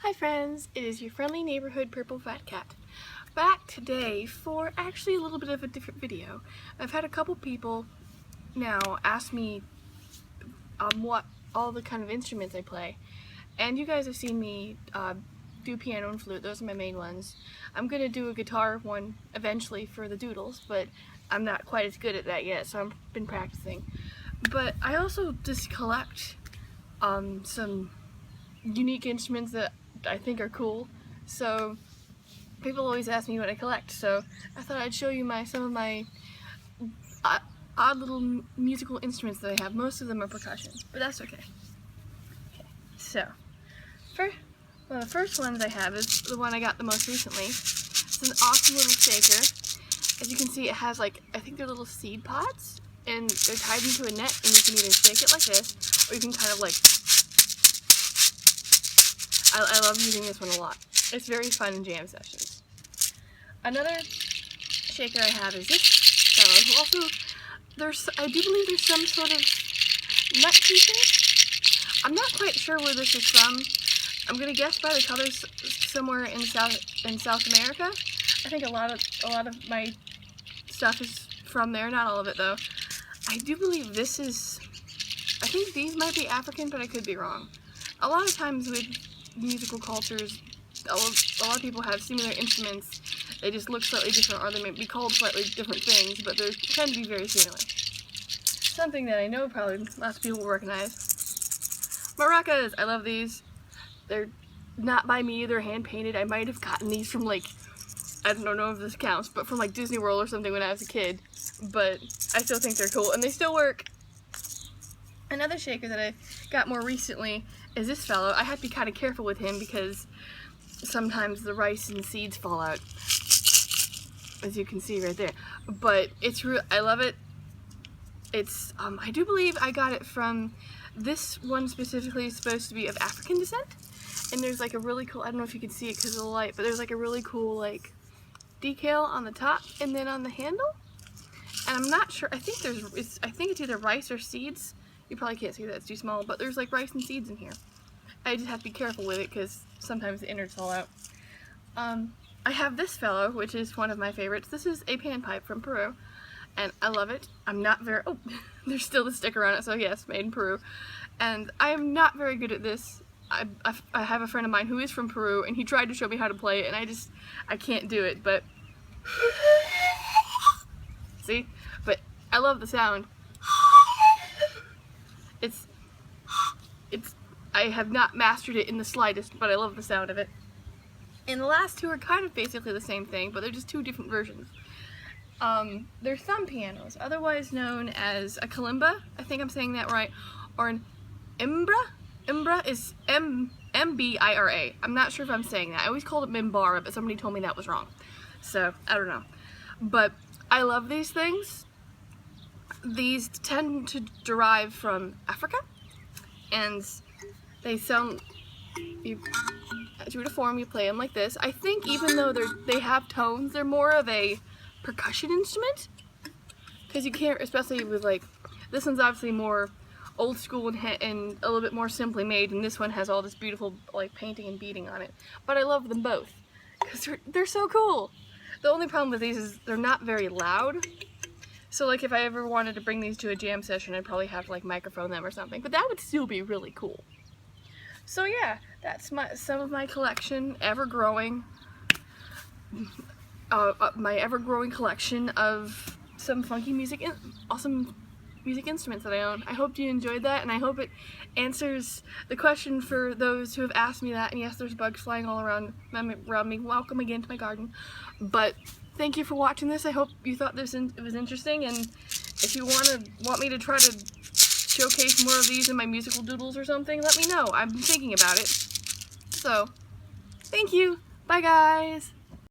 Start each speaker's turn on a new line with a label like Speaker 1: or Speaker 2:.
Speaker 1: Hi friends, it is your friendly neighborhood purple fat cat. Back today for actually a little bit of a different video. I've had a couple people now ask me what all the kind of instruments I play. And you guys have seen me do piano and flute, those are my main ones. I'm going to do a guitar one eventually for the doodles, but I'm not quite as good at that yet, so I've been practicing. But I also just collect some unique instruments that I think are cool. So people always ask me what I collect, so I thought I'd show you some of my odd little musical instruments that I have. Most of them are percussion, but that's okay. So one of the first ones I have is the one I got the most recently. It's an awesome little shaker. As you can see, it has I think they're little seed pods, and they're tied into a net, and you can either shake it like this, or you can kind of I love using this one a lot. It's very fun in jam sessions. Another shaker I have is this fellow, who also, I do believe there's some sort of nut casing. I'm not quite sure where this is from. I'm gonna guess by the colors somewhere in South America. I think a lot of my stuff is from there, not all of it though. I do believe this is, I think these might be African, but I could be wrong. A lot of times with musical cultures, a lot of people have similar instruments. They just look slightly different, or they may be called slightly different things, but they tend to be very similar. Something that I know probably lots of people will recognize. Maracas! I love these. They're not by me, they're hand painted. I might have gotten these from I don't know if this counts, but from Disney World or something when I was a kid. But I still think they're cool, and they still work. Another shaker that I got more recently is this fellow. I have to be kind of careful with him because sometimes the rice and seeds fall out, as you can see right there. But I love it. It's I do believe I got it from, this one specifically is supposed to be of African descent, and there's a really cool, I don't know if you can see it because of the light, but there's a really cool decal on the top and then on the handle. And I'm not sure, I think it's either rice or seeds. You probably can't see that, it's too small, but there's rice and seeds in here. I just have to be careful with it because sometimes the innards fall out. I have this fellow, which is one of my favorites. This is a panpipe from Peru, and I love it. I'm not very, oh, there's still the sticker on it, so yes, made in Peru. And I am not very good at this. I have a friend of mine who is from Peru, and he tried to show me how to play it, and I can't do it, but see? But I love the sound. I have not mastered it in the slightest, but I love the sound of it. And the last two are kind of basically the same thing, but they're just two different versions. They're thumb pianos, otherwise known as a kalimba, I think I'm saying that right, or an mbra. Mbra is M-B-I-R-A. I'm not sure if I'm saying that. I always called it mimbara, but somebody told me that was wrong. So, I don't know. But I love these things. These tend to derive from Africa, and they sound, true to form, you play them like this. I think even though they have tones, they're more of a percussion instrument, because you can't, especially with this one's obviously more old school and a little bit more simply made, and this one has all this beautiful painting and beading on it. But I love them both because they're so cool. The only problem with these is they're not very loud. So if I ever wanted to bring these to a jam session, I'd probably have to microphone them or something, but that would still be really cool. So yeah, that's some of my collection, ever-growing, my ever-growing collection of some funky awesome music instruments that I own. I hope you enjoyed that, and I hope it answers the question for those who have asked me that. And yes, there's bugs flying all around me. Welcome again to my garden. But thank you for watching this. I hope you thought it was interesting, and if you want me to try to showcase more of these in my musical doodles or something, let me know. I'm thinking about it. So, thank you. Bye guys.